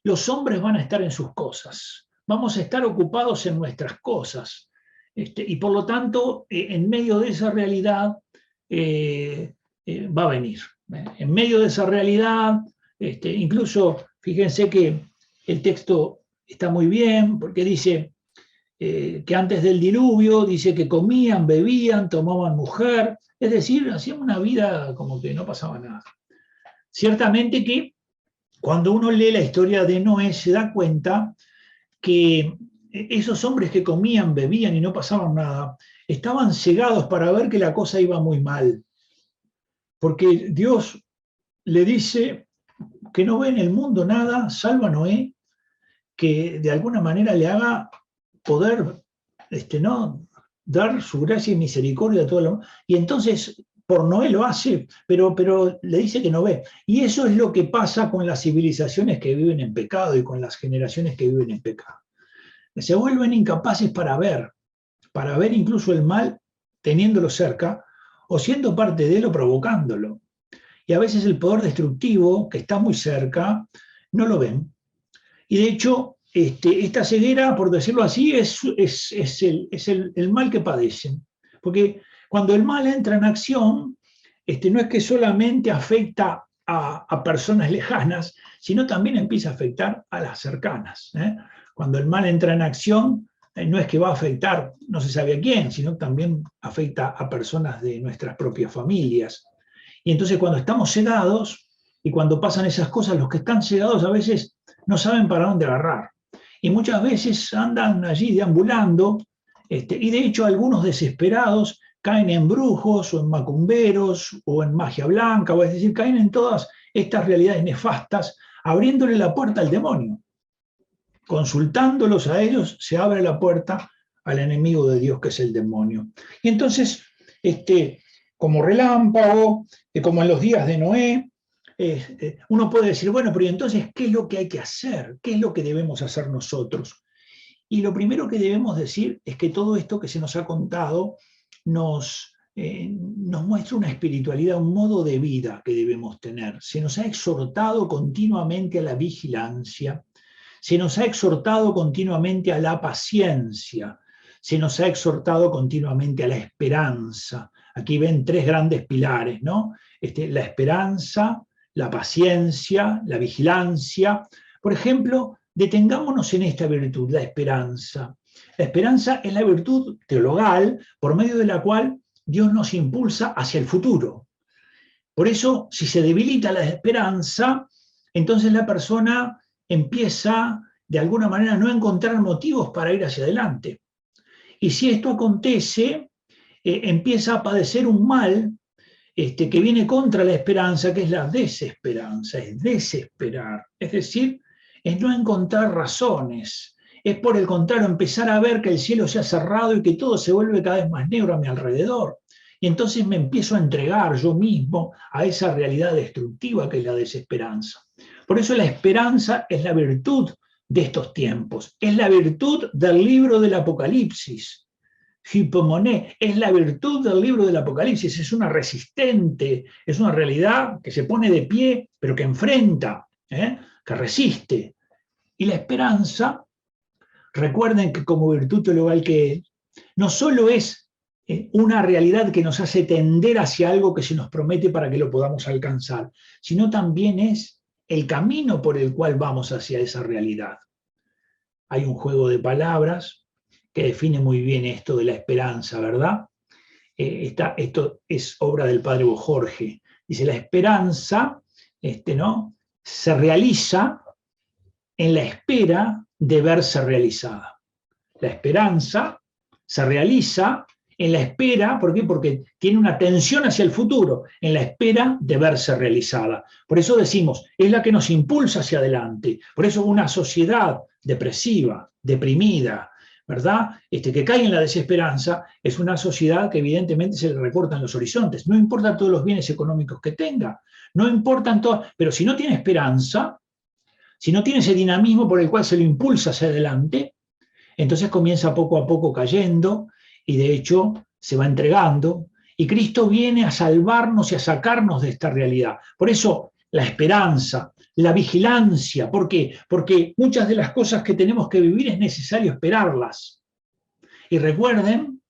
los hombres van a estar en sus cosas. Vamos a estar ocupados en nuestras cosas. Y por lo tanto, en medio de esa realidad va a venir. En medio de esa realidad, incluso fíjense que el texto está muy bien, porque dice que antes del diluvio, dice que comían, bebían, tomaban mujer, es decir, hacían una vida como que no pasaba nada. Ciertamente que cuando uno lee la historia de Noé se da cuenta que esos hombres que comían, bebían y no pasaban nada, estaban cegados para ver que la cosa iba muy mal. Porque Dios le dice que no ve en el mundo nada, salvo a Noé, que de alguna manera le haga poder ¿no? dar su gracia y misericordia a todo lo. Y entonces por Noé lo hace, pero le dice que no ve. Y eso es lo que pasa con las civilizaciones que viven en pecado y con las generaciones que viven en pecado. Se vuelven incapaces para ver incluso el mal teniéndolo cerca o siendo parte de él o provocándolo. Y a veces el poder destructivo, que está muy cerca, no lo ven. Y de hecho, esta ceguera, por decirlo así, es el mal que padecen. Porque cuando el mal entra en acción, no es que solamente afecta a personas lejanas, sino también empieza a afectar a las cercanas. Cuando el mal entra en acción, no es que va a afectar no se sabe a quién, sino también afecta a personas de nuestras propias familias. Y entonces cuando estamos cegados y cuando pasan esas cosas, los que están cegados a veces no saben para dónde agarrar. Y muchas veces andan allí deambulando, y de hecho algunos desesperados caen en brujos o en macumberos o en magia blanca, o es decir, caen en todas estas realidades nefastas, abriéndole la puerta al demonio. Consultándolos a ellos, se abre la puerta al enemigo de Dios, que es el demonio. Y entonces, como relámpago, como en los días de Noé, uno puede decir, bueno, pero entonces, ¿qué es lo que hay que hacer? ¿Qué es lo que debemos hacer nosotros? Y lo primero que debemos decir es que todo esto que se nos ha contado nos nos muestra una espiritualidad, un modo de vida que debemos tener. Se nos ha exhortado continuamente a la vigilancia, se nos ha exhortado continuamente a la paciencia, se nos ha exhortado continuamente a la esperanza. Aquí ven tres grandes pilares, ¿no? La esperanza, la paciencia, la vigilancia. Por ejemplo, detengámonos en esta virtud, la esperanza. La esperanza es la virtud teologal por medio de la cual Dios nos impulsa hacia el futuro. Por eso, si se debilita la esperanza, entonces la persona empieza de alguna manera a no encontrar motivos para ir hacia adelante. Y si esto acontece, empieza a padecer un mal que viene contra la esperanza, que es la desesperanza, es desesperar. Es decir, es no encontrar razones. Es por el contrario empezar a ver que el cielo se ha cerrado y que todo se vuelve cada vez más negro a mi alrededor. Y entonces me empiezo a entregar yo mismo a esa realidad destructiva que es la desesperanza. Por eso la esperanza es la virtud de estos tiempos, es la virtud del libro del Apocalipsis. Hipomoné es la virtud del libro del Apocalipsis, es una resistente, es una realidad que se pone de pie, pero que enfrenta, que resiste. Y la esperanza, recuerden que como virtud teologal que es, no solo es una realidad que nos hace tender hacia algo que se nos promete para que lo podamos alcanzar, sino también es el camino por el cual vamos hacia esa realidad. Hay un juego de palabras que define muy bien esto de la esperanza, ¿verdad? Esto es obra del padre Jorge. Dice, la esperanza ¿no? se realiza en la espera de verse realizada. La esperanza se realiza en la espera, ¿por qué? Porque tiene una tensión hacia el futuro, en la espera de verse realizada. Por eso decimos, es la que nos impulsa hacia adelante. Por eso una sociedad depresiva, deprimida, ¿verdad? Que cae en la desesperanza, es una sociedad que evidentemente se le recortan los horizontes. No importa todos los bienes económicos que tenga, no importan todos, pero si no tiene esperanza, si no tiene ese dinamismo por el cual se lo impulsa hacia adelante, entonces comienza poco a poco cayendo y de hecho se va entregando. Y Cristo viene a salvarnos y a sacarnos de esta realidad. Por eso la esperanza, la vigilancia. ¿Por qué? Porque muchas de las cosas que tenemos que vivir es necesario esperarlas. Y recuerden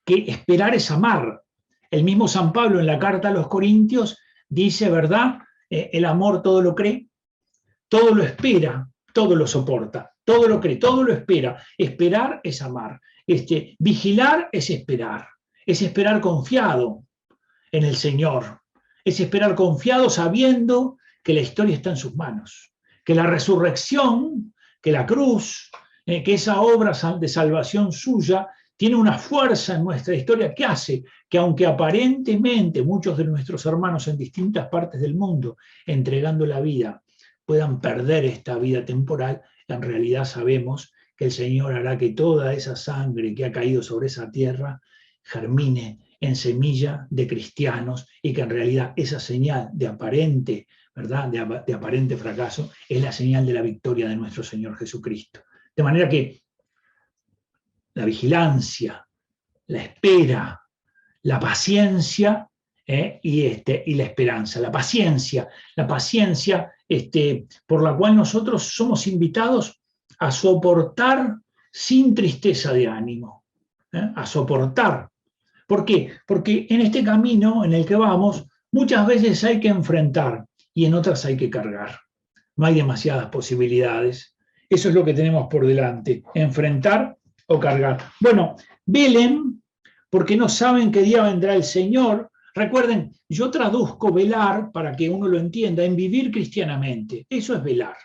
que esperar es amar. El mismo San Pablo en la carta a los Corintios dice, ¿verdad? El amor todo lo cree, todo lo espera, todo lo soporta, todo lo cree, todo lo espera. Esperar es amar. Vigilar es esperar confiado en el Señor, es esperar confiado sabiendo que la historia está en sus manos, que la resurrección, que la cruz, que esa obra de salvación suya tiene una fuerza en nuestra historia que hace que aunque aparentemente muchos de nuestros hermanos en distintas partes del mundo entregando la vida puedan perder esta vida temporal, en realidad sabemos que el Señor hará que toda esa sangre que ha caído sobre esa tierra germine en semilla de cristianos y que en realidad esa señal de aparente, ¿verdad? de aparente fracaso es la señal de la victoria de nuestro Señor Jesucristo. De manera que la vigilancia, la espera, la paciencia y la esperanza. La paciencia por la cual nosotros somos invitados a soportar sin tristeza de ánimo, a soportar. ¿Por qué? Porque en este camino en el que vamos, muchas veces hay que enfrentar y en otras hay que cargar. No hay demasiadas posibilidades. Eso es lo que tenemos por delante, enfrentar o cargar. Bueno, velen porque no saben qué día vendrá el Señor. Recuerden, yo traduzco velar, para que uno lo entienda, en vivir cristianamente. Eso es velar.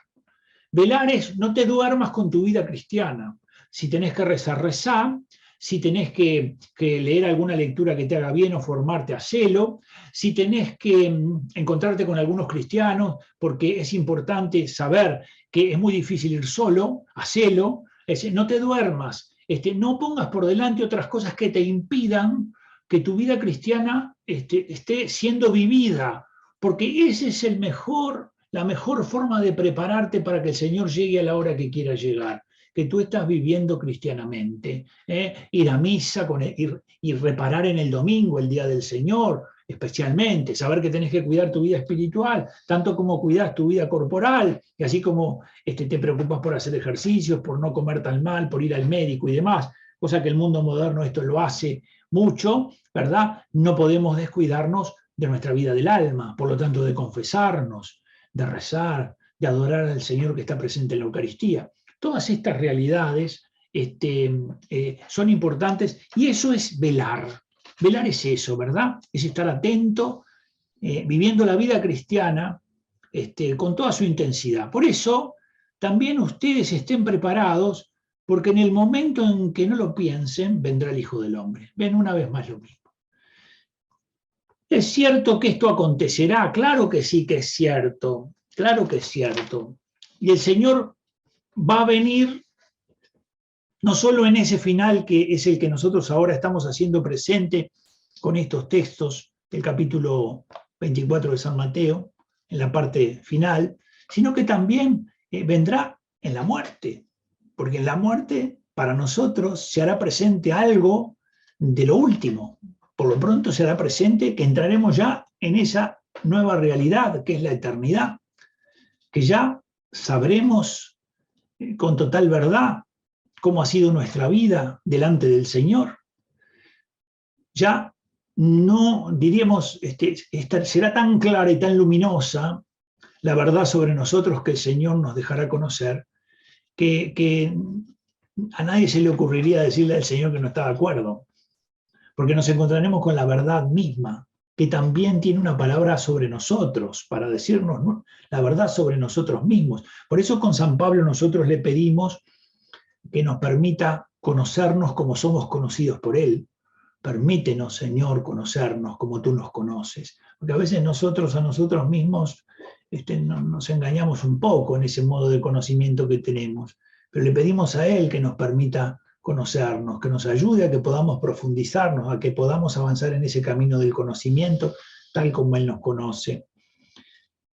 Velar es no te duermas con tu vida cristiana. Si tenés que rezar, rezá. Si tenés que leer alguna lectura que te haga bien o formarte, hacelo. Si tenés que encontrarte con algunos cristianos, porque es importante saber que es muy difícil ir solo, hacelo. No te duermas. No pongas por delante otras cosas que te impidan que tu vida cristiana esté siendo vivida, porque ese es la mejor forma de prepararte para que el Señor llegue a la hora que quiera llegar. que tú estás viviendo cristianamente. Ir a misa, y reparar en el domingo, el día del Señor, especialmente, saber que tenés que cuidar tu vida espiritual, tanto como cuidás tu vida corporal, y así como te preocupas por hacer ejercicios, por no comer tan mal, por ir al médico y demás, cosa que el mundo moderno esto lo hace mucho, ¿verdad? No podemos descuidarnos de nuestra vida del alma, por lo tanto de confesarnos, de rezar, de adorar al Señor que está presente en la Eucaristía. Todas estas realidades son importantes y eso es velar. Velar es eso, ¿verdad? Es estar atento, viviendo la vida cristiana con toda su intensidad. Por eso, también ustedes estén preparados, porque en el momento en que no lo piensen, vendrá el Hijo del Hombre. Ven una vez más lo mismo. ¿Es cierto que esto acontecerá? Claro que sí que es cierto, claro que es cierto. Y el Señor va a venir no solo en ese final que es el que nosotros ahora estamos haciendo presente con estos textos del capítulo 24 de San Mateo, en la parte final, sino que también vendrá en la muerte, porque en la muerte para nosotros se hará presente algo de lo último. Por lo pronto se hará presente que entraremos ya en esa nueva realidad que es la eternidad, que ya sabremos con total verdad cómo ha sido nuestra vida delante del Señor. Ya no, diríamos, será tan clara y tan luminosa la verdad sobre nosotros que el Señor nos dejará conocer, que a nadie se le ocurriría decirle al Señor que no está de acuerdo, porque nos encontraremos con la verdad misma, que también tiene una palabra sobre nosotros, para decirnos, ¿no?, la verdad sobre nosotros mismos. Por eso con San Pablo nosotros le pedimos que nos permita conocernos como somos conocidos por Él. Permítenos, Señor, conocernos como tú nos conoces. Porque a veces nosotros a nosotros mismos nos engañamos un poco en ese modo de conocimiento que tenemos. Pero le pedimos a Él que nos permita conocernos, que nos ayude a que podamos profundizarnos, a que podamos avanzar en ese camino del conocimiento tal como Él nos conoce.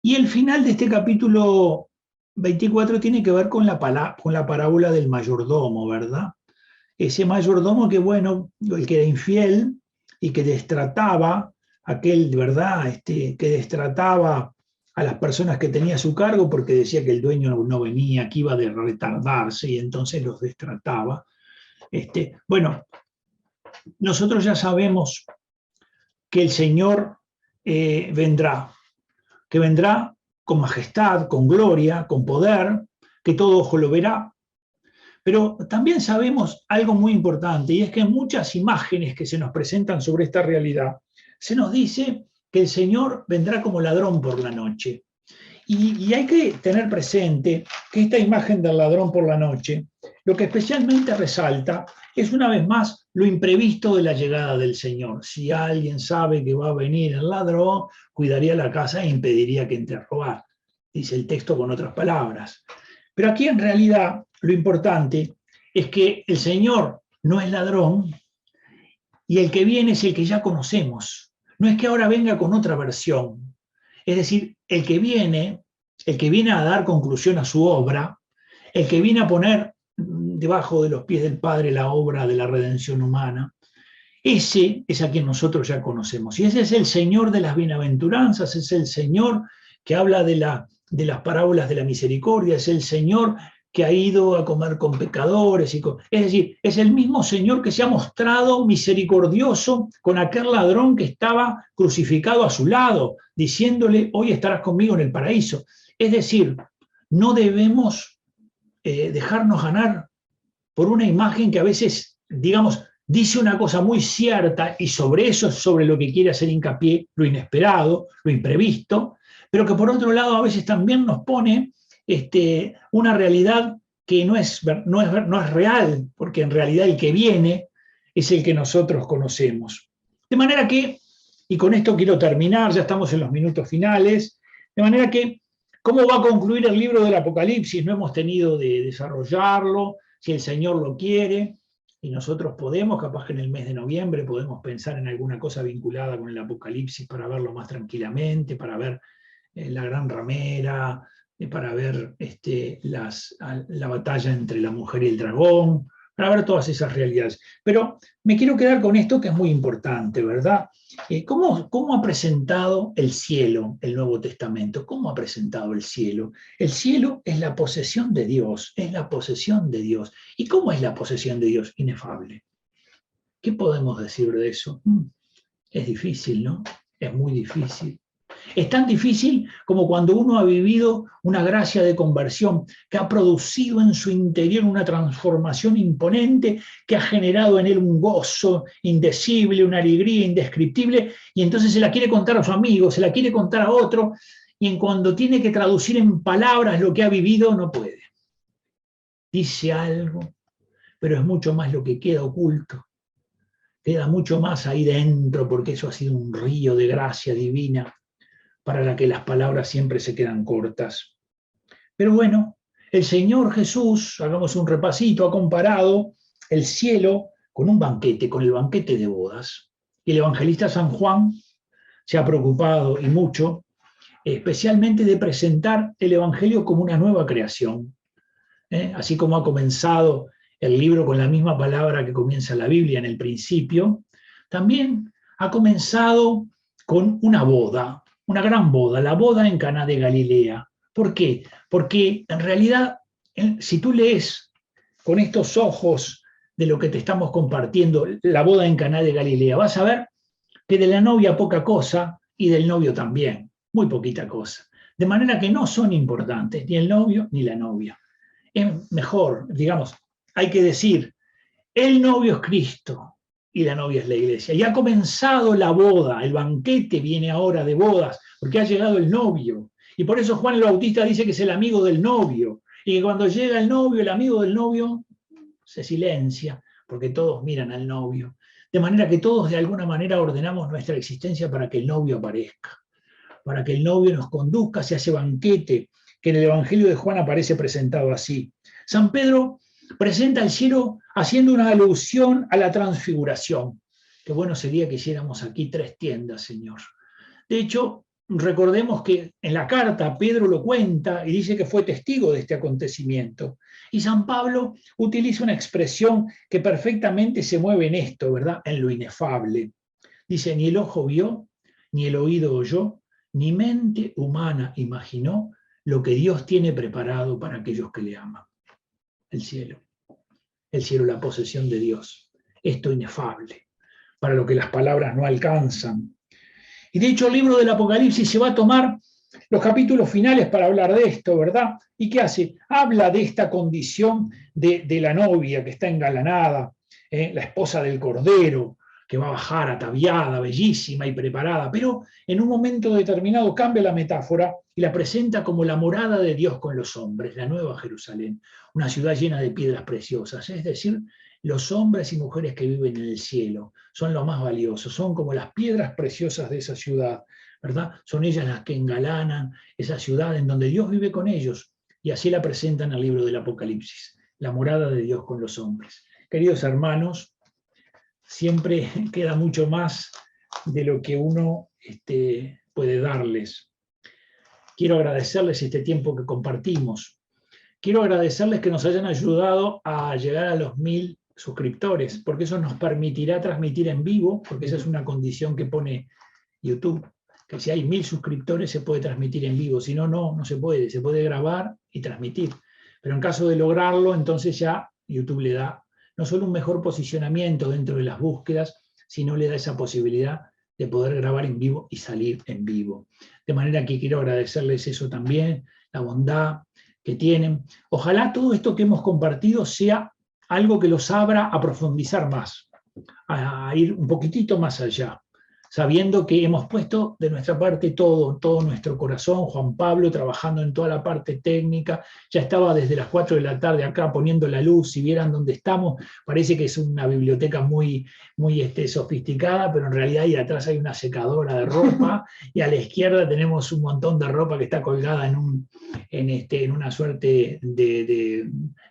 Y el final de este capítulo 24 tiene que ver con la parábola del mayordomo, ¿verdad? Ese mayordomo que, bueno, el que era infiel y que destrataba, aquel, ¿verdad?, que destrataba a las personas que tenía a su cargo porque decía que el dueño no venía, que iba a retardarse y entonces los destrataba. Bueno, nosotros ya sabemos que el Señor vendrá, que vendrá con majestad, con gloria, con poder, que todo ojo lo verá. Pero también sabemos algo muy importante, y es que en muchas imágenes que se nos presentan sobre esta realidad, se nos dice que el Señor vendrá como ladrón por la noche. Y hay que tener presente que esta imagen del ladrón por la noche, lo que especialmente resalta es una vez más lo imprevisto de la llegada del Señor. Si alguien sabe que va a venir el ladrón, cuidaría la casa e impediría que entre a robar, dice el texto con otras palabras. Pero aquí en realidad lo importante es que el Señor no es ladrón y el que viene es el que ya conocemos. No es que ahora venga con otra versión. Es decir, el que viene a dar conclusión a su obra, el que viene a poner debajo de los pies del Padre la obra de la redención humana, ese es a quien nosotros ya conocemos. Y ese es el Señor de las bienaventuranzas, es el Señor que habla de las parábolas de la misericordia, es el Señor que ha ido a comer con pecadores. Es decir, es el mismo Señor que se ha mostrado misericordioso con aquel ladrón que estaba crucificado a su lado, diciéndole, hoy estarás conmigo en el paraíso. Es decir, no debemos dejarnos ganar por una imagen que a veces, digamos, dice una cosa muy cierta y sobre eso es sobre lo que quiere hacer hincapié, lo inesperado, lo imprevisto, pero que por otro lado a veces también nos pone una realidad que no es real, porque en realidad el que viene es el que nosotros conocemos. De manera que, y con esto quiero terminar, ya estamos en los minutos finales, de manera que, ¿cómo va a concluir el libro del Apocalipsis? No hemos tenido de desarrollarlo, si el Señor lo quiere, y nosotros podemos, capaz que en el mes de noviembre podemos pensar en alguna cosa vinculada con el Apocalipsis para verlo más tranquilamente, para ver la gran ramera, para ver la batalla entre la mujer y el dragón, para ver todas esas realidades. Pero me quiero quedar con esto que es muy importante, ¿verdad? ¿Cómo ha presentado el cielo el Nuevo Testamento? ¿Cómo ha presentado el cielo? El cielo es la posesión de Dios, es la posesión de Dios. ¿Y cómo es la posesión de Dios? Inefable. ¿Qué podemos decir de eso? Es difícil, ¿no? Es muy difícil. Es tan difícil como cuando uno ha vivido una gracia de conversión que ha producido en su interior una transformación imponente, que ha generado en él un gozo indecible, una alegría indescriptible, y entonces se la quiere contar a su amigo, se la quiere contar a otro, y en cuando tiene que traducir en palabras lo que ha vivido, no puede. Dice algo, pero es mucho más lo que queda oculto. Queda mucho más ahí dentro, porque eso ha sido un río de gracia divina para la que las palabras siempre se quedan cortas. Pero bueno, el Señor Jesús, hagamos un repasito, ha comparado el cielo con un banquete, con el banquete de bodas. Y el evangelista San Juan se ha preocupado y mucho, especialmente de presentar el Evangelio como una nueva creación. Así como ha comenzado el libro con la misma palabra que comienza la Biblia en el principio, también ha comenzado con una boda, una gran boda, la boda en Caná de Galilea. ¿Por qué? Porque en realidad, si tú lees con estos ojos de lo que te estamos compartiendo, la boda en Caná de Galilea, vas a ver que de la novia poca cosa y del novio también, muy poquita cosa. De manera que no son importantes ni el novio ni la novia. Es mejor, digamos, hay que decir, el novio es Cristo y la novia es la iglesia. Y ha comenzado la boda, el banquete viene ahora de bodas, porque ha llegado el novio. Y por eso Juan el Bautista dice que es el amigo del novio. Y que cuando llega el novio, el amigo del novio se silencia, porque todos miran al novio. De manera que todos de alguna manera ordenamos nuestra existencia para que el novio aparezca, para que el novio nos conduzca hacia ese banquete que en el Evangelio de Juan aparece presentado así. San Pedro presenta el cielo haciendo una alusión a la transfiguración. Qué bueno sería que hiciéramos aquí 3 tiendas, Señor. De hecho, recordemos que en la carta Pedro lo cuenta y dice que fue testigo de este acontecimiento. Y San Pablo utiliza una expresión que perfectamente se mueve en esto, ¿verdad? En lo inefable. Dice, ni el ojo vio, ni el oído oyó, ni mente humana imaginó lo que Dios tiene preparado para aquellos que le aman. El cielo, la posesión de Dios, esto inefable, para lo que las palabras no alcanzan. Y de hecho el libro del Apocalipsis se va a tomar los capítulos finales para hablar de esto, ¿verdad? ¿Y qué hace? Habla de esta condición de la novia que está engalanada, la esposa del Cordero, que va a bajar ataviada, bellísima y preparada, pero en un momento determinado cambia la metáfora y la presenta como la morada de Dios con los hombres, la Nueva Jerusalén, una ciudad llena de piedras preciosas, es decir, los hombres y mujeres que viven en el cielo son lo más valioso, son como las piedras preciosas de esa ciudad, ¿verdad? Son ellas las que engalanan esa ciudad en donde Dios vive con ellos, y así la presentan en el libro del Apocalipsis, la morada de Dios con los hombres. Queridos hermanos, siempre queda mucho más de lo que uno puede darles. Quiero agradecerles este tiempo que compartimos. Quiero agradecerles que nos hayan ayudado a llegar a los 1000 suscriptores, porque eso nos permitirá transmitir en vivo, porque esa es una condición que pone YouTube, que si hay 1000 suscriptores se puede transmitir en vivo, si no, no se puede grabar y transmitir. Pero en caso de lograrlo, entonces ya YouTube le da no solo un mejor posicionamiento dentro de las búsquedas, sino le da esa posibilidad de poder grabar en vivo y salir en vivo. De manera que quiero agradecerles eso también, la bondad que tienen. Ojalá todo esto que hemos compartido sea algo que los abra a profundizar más, a ir un poquitito más allá, sabiendo que hemos puesto de nuestra parte todo nuestro corazón. Juan Pablo trabajando en toda la parte técnica, ya estaba desde las 4 de la tarde acá poniendo la luz. Si vieran dónde estamos, parece que es una biblioteca muy sofisticada, pero en realidad ahí atrás hay una secadora de ropa y a la izquierda tenemos un montón de ropa que está colgada en una suerte de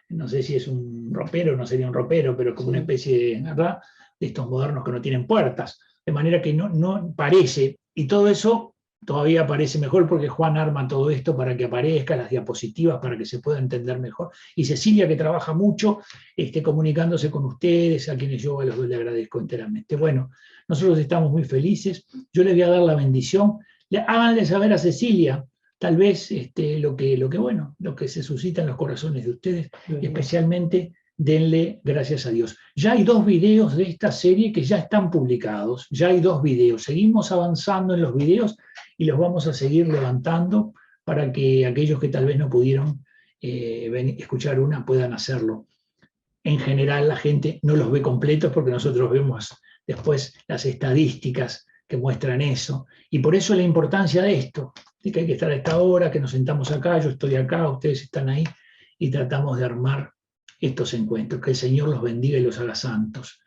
no sé si es un ropero, no sería un ropero, pero como una especie ¿verdad?, de estos modernos que no tienen puertas. De manera que no parece, y todo eso todavía parece mejor porque Juan arma todo esto para que aparezca, las diapositivas para que se pueda entender mejor. Y Cecilia, que trabaja mucho comunicándose con ustedes, a quienes yo a los dos le agradezco enteramente. Bueno, nosotros estamos muy felices. Yo les voy a dar la bendición. Háganle saber a Cecilia, tal vez lo que se suscita en los corazones de ustedes, y especialmente denle gracias a Dios. Ya hay 2 videos de esta serie que ya están publicados, ya hay 2 videos. Seguimos avanzando en los videos y los vamos a seguir levantando para que aquellos que tal vez no pudieron escuchar una puedan hacerlo. En general la gente no los ve completos porque nosotros vemos después las estadísticas que muestran eso. Y por eso la importancia de esto, de que hay que estar a esta hora, que nos sentamos acá, yo estoy acá, ustedes están ahí, y tratamos de armar estos encuentros. Que el Señor los bendiga y los haga santos.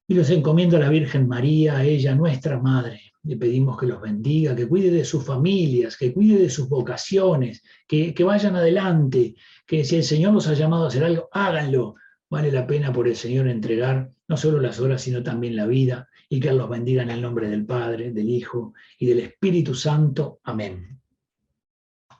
Y los encomiendo a la Virgen María, a ella, nuestra Madre. Le pedimos que los bendiga, que cuide de sus familias, que cuide de sus vocaciones, que vayan adelante, que si el Señor los ha llamado a hacer algo, háganlo. Vale la pena por el Señor entregar no solo las horas, sino también la vida, y que Él los bendiga en el nombre del Padre, del Hijo y del Espíritu Santo. Amén.